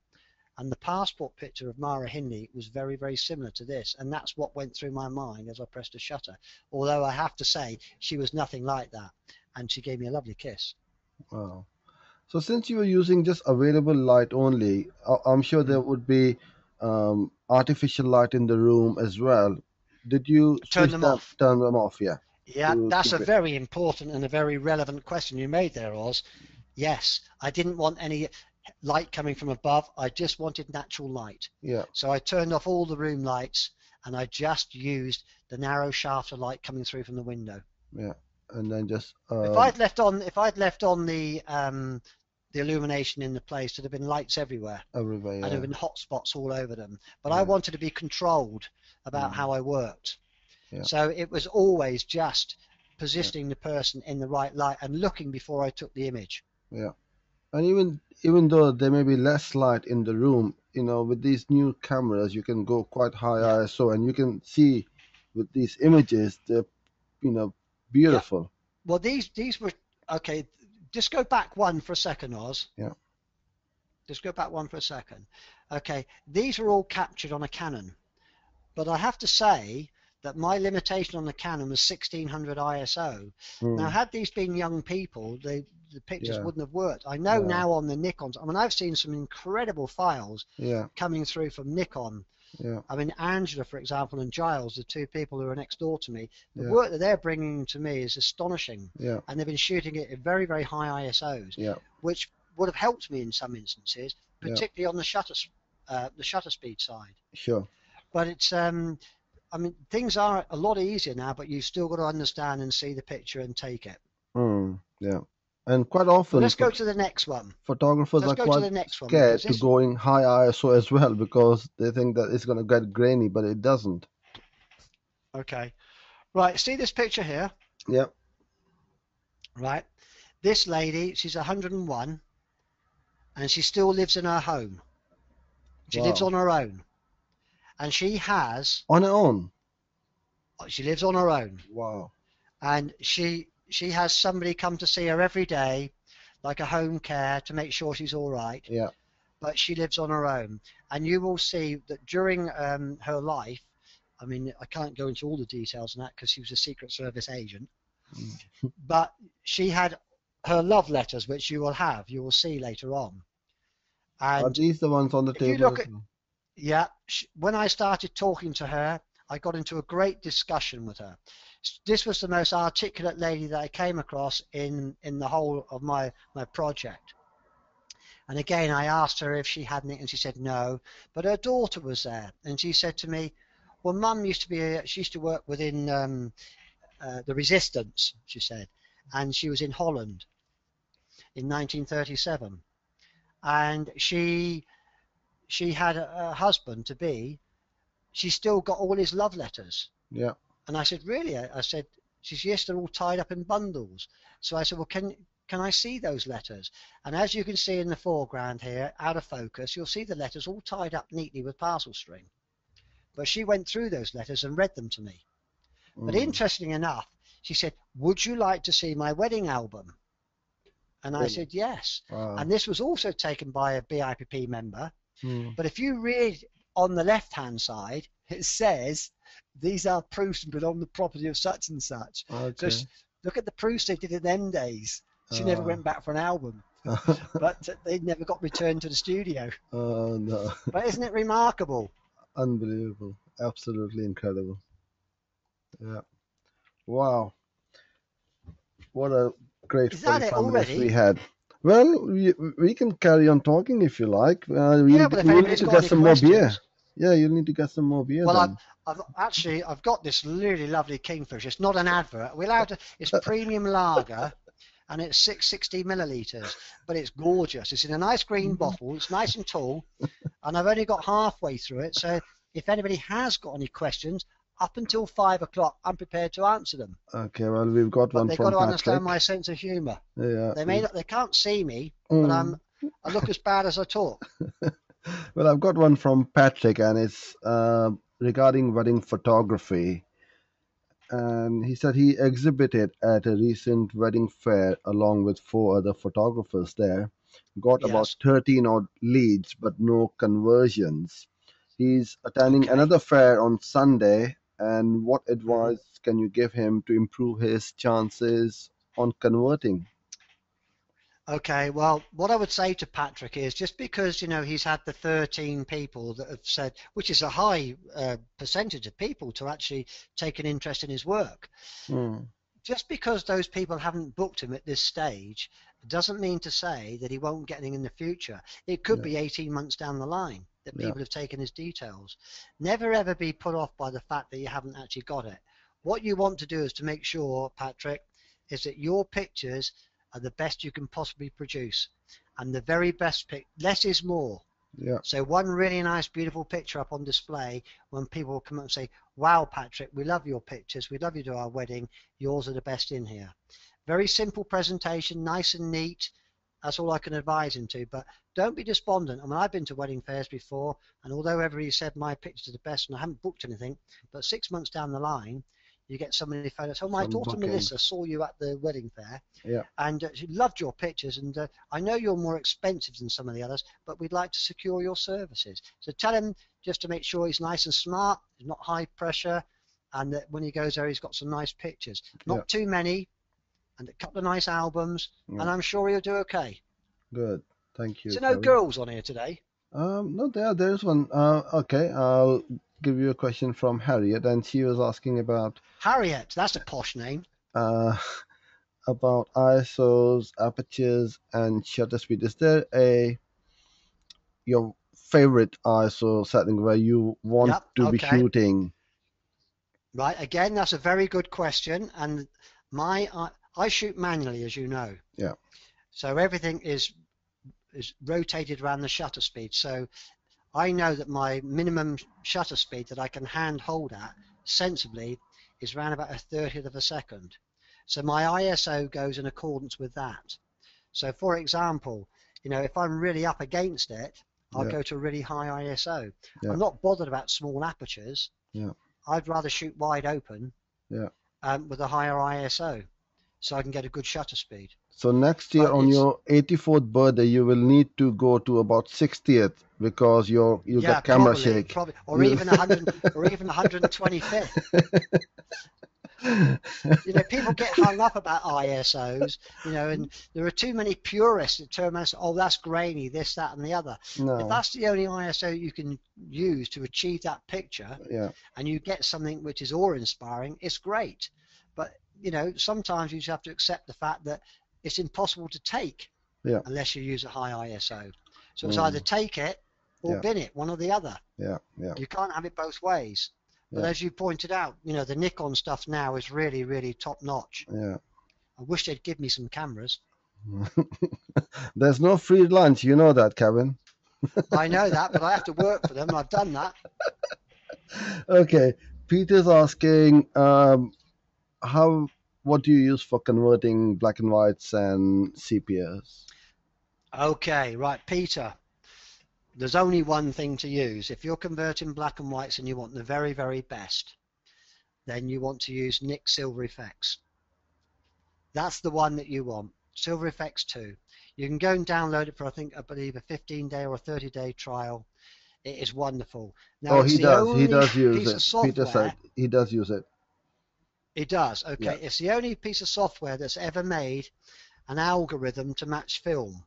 And the passport picture of Mara Hindley was very, very similar to this. And that's what went through my mind as I pressed the shutter. Although I have to say, she was nothing like that. And she gave me a lovely kiss. Wow. So since you were using just available light only, I'm sure there would be artificial light in the room as well. Did you Turn switch them them, off. turn them off? Yeah. Yeah, To that's a keep it. very important and a very relevant question you made there, Oz. Yes, I didn't want any light coming from above. I just wanted natural light. Yeah. So I turned off all the room lights and I just used the narrow shaft of light coming through from the window. Yeah. And then just If I'd left on the illumination in the place, there'd have been lights everywhere. everywhere. And Yeah. there'd have been hot spots all over them. But I Yeah. wanted to be controlled about how I worked. Yeah. So it was always just positioning the person in the right light and looking before I took the image. Yeah. And even though there may be less light in the room, with these new cameras, you can go quite high Yeah. ISO, and you can see with these images, they're beautiful. Well, these were okay. Just go back one for a second, Oz. Yeah. Just go back one for a second. Okay, these were all captured on a Canon, but I have to say that my limitation on the Canon was 1600 ISO. Now, had these been young people, the pictures wouldn't have worked. I know now on the Nikons. I mean, I've seen some incredible files coming through from Nikon. Yeah. I mean, Angela, for example, and Giles, the two people who are next door to me, the Yeah. work that they're bringing to me is astonishing. Yeah. And they've been shooting it at very, very high ISOs, Yeah. which would have helped me in some instances, Yeah. particularly on the shutter speed side. Sure. But it's, I mean, things are a lot easier now, but you've still got to understand and see the picture and take it. Yeah. And quite But often, let's go to the next one. photographers Let's are go to quite the next one, scared because to this, going high ISO as well, because they think that it's going to get grainy, but it doesn't. okay. Right, see this picture here? Yeah. Right. This lady, she's 101, and she still lives in her home. She lives Wow. on her own. And she has, On her own. She lives on her own, Wow. and she has somebody come to see her every day, like a home care, to make sure she's all right. Yeah. But she lives on her own, and you will see that during her life. I mean, I can't go into all the details on that because she was a Secret Service agent, Mm. but she had her love letters, which you will see later on. Are And these the ones on the if you table look as at, well? yeah, when I started talking to her, I got into a great discussion with her. This was the most articulate lady that I came across in the whole of my project. And again, I asked her if she had any, and she said no. But her daughter was there, and she said to me, "Well, Mum she used to work within the resistance," she said, and she was in Holland in 1937, and she had a husband to be. She still got all his love letters. Yeah. And I said, "Really?" I said, she said, "Yes, they're all tied up in bundles." So I said, "Well, can I see those letters?" And as you can see in the foreground here, out of focus, you'll see the letters all tied up neatly with parcel string. But she went through those letters and read them to me. But Mm. interesting enough, she said, "Would you like to see my wedding album?" And I Really? said, "Yes." Wow. And this was also taken by a BIPP member. Mm. But if you read on the left-hand side, it says, "These are proofs and belong the property of such and such." So Okay. look at the proofs they did in them days. She never Uh, went back for an album, but they never got returned to the studio. no. But isn't it remarkable? Unbelievable. Absolutely incredible. Yeah. Wow. What a great Is that it 45 minutes we already? had. Well, we can carry on talking if you like. Yeah, but if We'll need anybody's to got get any some more beer. questions, Yeah, you'll need to get some more beer well, then. I've got this really lovely Kingfish. It's not an advert. We're allowed to. It's premium lager, and it's 660 milliliters, but it's gorgeous. It's in a nice green bottle. It's nice and tall, and I've only got halfway through it. So if anybody has got any questions, up until 5 o'clock, I'm prepared to answer them. Okay, well, we've got But one they've got from to understand Patrick. my sense of humour. Yeah, They may we've. not, they can't see me, but Mm. I look as bad as I talk. Well, I've got one from Patrick, and it's regarding wedding photography. And he said he exhibited at a recent wedding fair along with four other photographers there. Got about Yes. 13 odd leads, but no conversions. He's attending Okay. another fair on Sunday. And what hmm advice can you give him to improve his chances on converting? Okay, well, what I would say to Patrick is just because, he's had the 13 people that have said, which is a high percentage of people to actually take an interest in his work, Hmm. just because those people haven't booked him at this stage doesn't mean to say that he won't get anything in the future. It could Yeah, be 18 months down the line that yeah, people have taken his details. Never ever be put off by the fact that you haven't actually got it. What you want to do is to make sure, Patrick, is that your pictures are the best you can possibly produce. And the very best less is more. yeah, So one really nice, beautiful picture up on display when people come up and say, "Wow, Patrick, we love your pictures. We'd love you to our wedding. Yours are the best in here." Very simple presentation, nice and neat. That's all I can advise him to. But don't be despondent. I mean, I've been to wedding fairs before, and although everybody said my pictures are the best and I haven't booked anything, but 6 months down the line, you get somebody phone us, "Oh, my some daughter booking. Melissa saw you at the wedding fair, Yeah, and she loved your pictures, and I know you're more expensive than some of the others, but we'd like to secure your services." So tell him just to make sure he's nice and smart, he's not high pressure, and that when he goes there, he's got some nice pictures. yeah, Not too many, and a couple of nice albums, yeah. and I'm sure he'll do okay. Good. Thank you, So no Kevin. girls on here today. No, there's one. Okay, I'll give you a question from Harriet, and she was asking Harriet, that's a posh name. uh, about ISOs, apertures, and shutter speed. Is there a your favorite ISO setting where you want Yep, to be okay. shooting? Right, again, that's a very good question, and I shoot manually, as you know. Yeah, So everything is rotated around the shutter speed. So I know that my minimum shutter speed that I can hand hold at sensibly is around about a 30th of a second. So my ISO goes in accordance with that. So for example, if I'm really up against it, I'll yeah, go to a really high ISO. yeah, I'm not bothered about small apertures. yeah. I'd rather shoot wide open Yeah. with a higher ISO, so I can get a good shutter speed. So next year But on it's your 84th birthday, you will need to go to about 60th because you yeah, got camera probably, shake. probably, or You even 100, or even 125th. You know, people get hung up about ISOs, you know, and there are too many purists that turn around and say, oh, that's grainy, this, that, and the other. If no. that's the only ISO you can use to achieve that picture, Yeah. and you get something which is awe-inspiring, it's great. But, you know, sometimes you just have to accept the fact that it's impossible to take Yeah. unless you use a high ISO. So it's either Mm. take it or Yeah. bin it, one or the other. Yeah. Yeah. You can't have it both ways. But Yeah. as you pointed out, you know, the Nikon stuff now is really, really top notch. Yeah. I wish they'd give me some cameras. There's no free lunch, you know that, Kevin. I know that, but I have to work for them. I've done that. Okay. Peter's asking, how what do you use for converting black and whites and sepias? Okay, right, Peter. There's only one thing to use. If you're converting black and whites and you want the very, very best, then you want to use Nick Silver Effects. That's the one that you want. Silver Effects 2. You can go and download it for, I believe, a 15-day or a 30-day trial. It is wonderful. Now, Oh, it's he the does. He only does use piece it. of Peter said software. he does use it. It does. Yeah. Okay, it's the only piece of software that's ever made an algorithm to match film.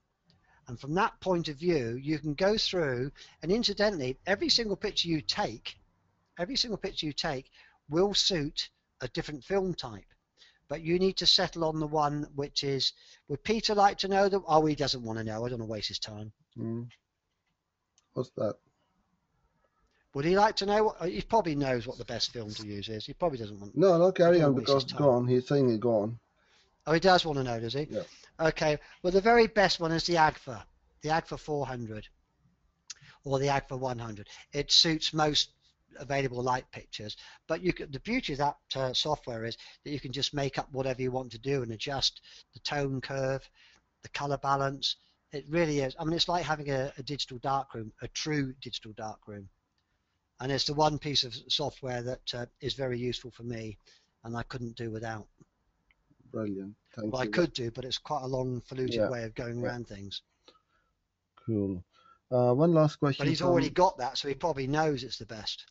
And from that point of view, you can go through, and incidentally, every single picture you take will suit a different film type. But you need to settle on the one which is, would Peter like to know that? Oh, he doesn't want to know. I don't want to waste his time. Mm. What's that? Would he like to know? He probably knows what the best film to use is. He probably doesn't want, No, no, I carry don't on want to waste his because go time. on. He's saying it. Go on. Oh, he does want to know, does he? Yeah. Okay, well, the very best one is the Agfa 400 or the Agfa 100. It suits most available light pictures, but the beauty of that software is that you can just make up whatever you want to do and adjust the tone curve, the color balance. It really is. I mean, it's like having a digital darkroom, a true digital darkroom. And it's the one piece of software that is very useful for me, and I couldn't do without. Brilliant. Thank Well, I you. could do, but it's quite a long, polluted Yeah. way of going Yeah. around things. Cool. One last But question he's already from. got that, so he probably knows it's the best.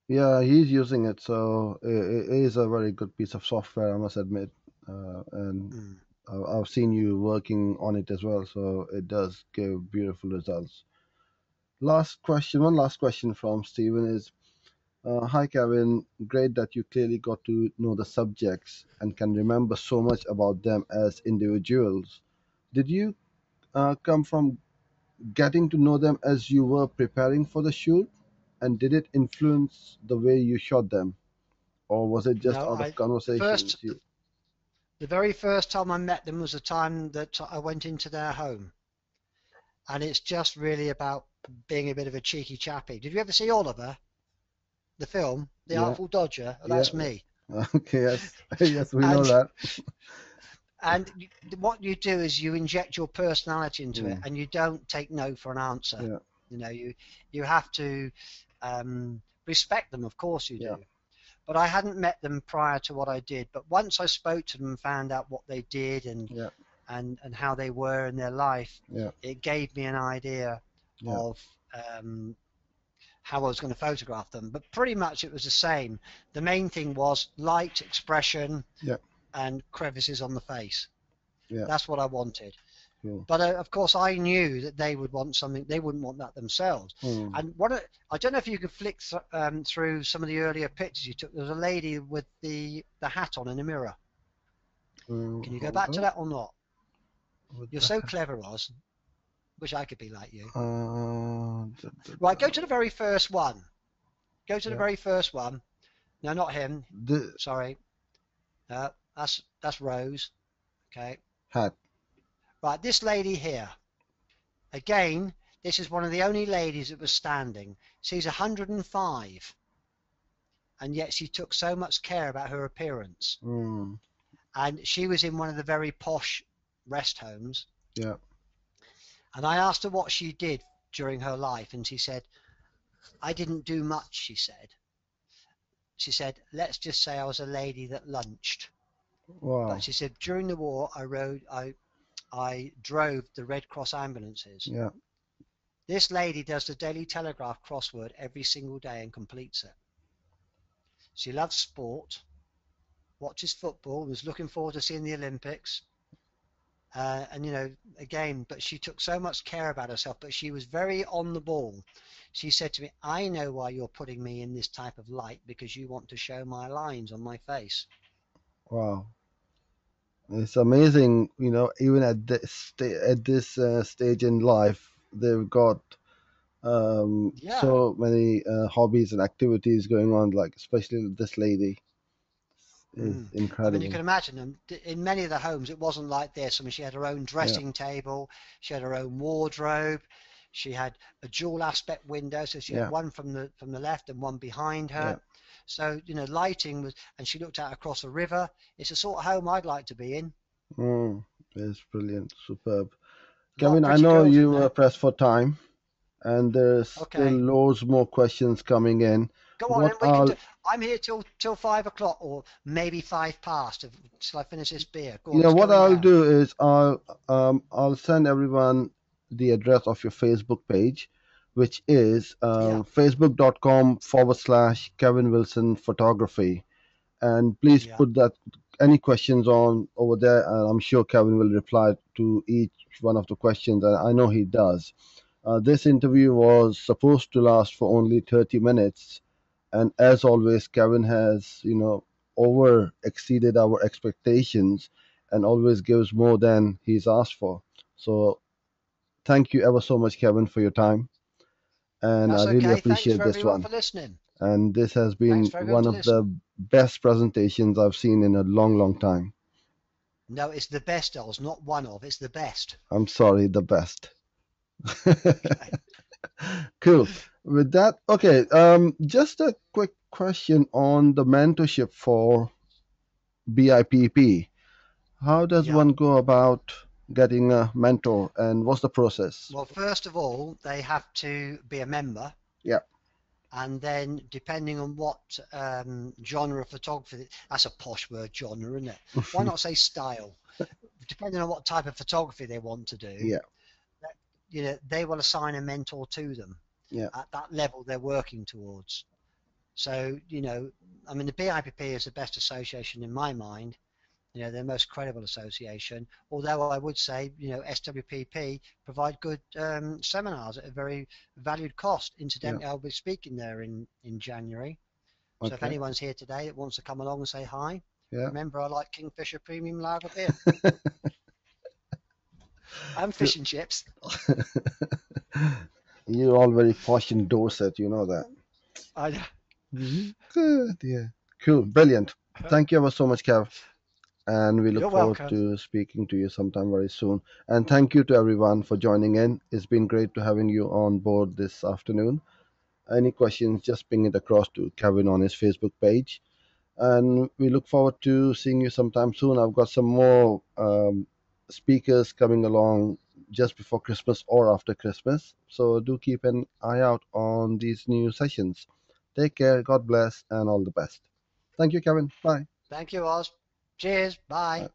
Yeah, he's using it, so it is a very good piece of software, I must admit. And Mm. I've seen you working on it as well, so it does give beautiful results. One last question from Steven is, hi Kevin, great that you clearly got to know the subjects and can remember so much about them as individuals. Did you come from getting to know them as you were preparing for the shoot? And did it influence the way you shot them? Or was it just No, out of the conversations? first, the very first time I met them was the time that I went into their home, and it's just really about being a bit of a cheeky chappy. Did you ever see Oliver, the film, The Yeah, Artful Dodger? Oh, yeah. that's me. Okay, yes, yes, we know And that. and what you do is you inject your personality into it, Mm, and you don't take no for an answer. yeah, You know, you have to respect them, of course you yeah, do. But I hadn't met them prior to what I did. But once I spoke to them and found out what they did yeah, and how they were in their life, yeah, it gave me an idea yeah, of how I was going to photograph them. But pretty much it was the same. The main thing was light, expression, yeah, and crevices on the face. yeah. That's what I wanted. Cool. But of course, I knew that they would want something. They wouldn't want that themselves. Mm, And I don't know if you could flick through some of the earlier pictures you took. There was a lady with the hat on in a mirror. Can you go hold back to on. that or not? What You're the so clever, Oz. Wish I could be like you. Right, go heck? to the very first one. Go to the Yeah. very first one. No, not him. The Sorry. That's Rose. Okay. hat. Right, this lady here. Again, this is one of the only ladies that was standing. She's 105, and yet she took so much care about her appearance. Mm, And she was in one of the very posh rest homes. yeah. And I asked her what she did during her life, and she said, I didn't do much, she said. she said, let's just say I was a lady that lunched. But Wow. she said during the war I drove the Red Cross ambulances. Yeah. This lady does the Daily Telegraph crossword every single day and completes it. She loves sport, watches football, was looking forward to seeing the Olympics. And again, but she took so much care about herself, but she was very on the ball. She said to me, I know why you're putting me in this type of light, because you want to show my lines on my face. Wow. It's amazing, even at this stage in life, they've got Yeah. so many hobbies and activities going on. Like especially this lady is Mm. I mean, you can incredible. imagine them in many of the homes. It wasn't like this. I mean, she had her own Yeah, dressing table, she had her own wardrobe, she had a dual aspect window, so she had yeah, one from the left and one behind yeah. her. So lighting was, and she looked out across a river. It's the sort of home I'd like to be in. Mm, it's brilliant, superb. A lot of Kevin, I pretty know girls in you there. are pressed for time, and there's still Okay, loads more questions coming in. go on, What and we can do. I'll, I'm here till 5 o'clock, or maybe 5 past, till I finish this beer. Go you on, know, let's what go in I'll there. do is I'll send everyone the address of your Facebook page, which is Yeah, facebook.com/ Kevin Wilson Photography. And please yeah. put that any questions on over there, and I'm sure Kevin will reply to each one of the questions, and I know he does. This interview was supposed to last for only 30 minutes, and as always, Kevin has, over exceeded our expectations and always gives more than he's asked for. So thank you ever so much, Kevin, for your time, and I That's really okay. Thanks appreciate for this everyone one. for listening. And this has Thanks been for everyone one to of listen. the best presentations I've seen in a long, long time. No, it's the best, Oz, not one of. It's the best. I'm sorry, the best. Okay. Cool. With that, okay, just a quick question on the mentorship for BIPP. How does Yeah. one go about getting a mentor, and what's the process? Well, first of all, they have to be a member, Yeah. and then depending on what genre of photography, that's a posh word, genre, isn't it? Why not say style? Depending on what type of photography they want to do, Yeah. they will assign a mentor to them Yeah. at that level they're working towards. So, I mean, the BIPP is the best association in my mind, their most credible association. Although I would say, SWPP provide good seminars at a very valued cost. Yeah. Incidentally, I'll be speaking there in January. So if Okay. anyone's here today that wants to come along and say hi, Yeah. remember I like Kingfisher Premium Lager beer and fish and chips. You're all very posh in Dorset, you know that. I, Good. Yeah. Cool. Brilliant. Thank you ever so much, Kev. And we look you're forward welcome. to speaking to you sometime very soon. And thank you to everyone for joining in. It's been great to having you on board this afternoon. Any questions, just ping it across to Kevin on his Facebook page. And we look forward to seeing you sometime soon. I've got some more speakers coming along just before Christmas or after Christmas. So do keep an eye out on these new sessions. Take care, God bless, and all the best. Thank you, Kevin. Bye. Thank you, Oz. Cheers. Bye. Bye.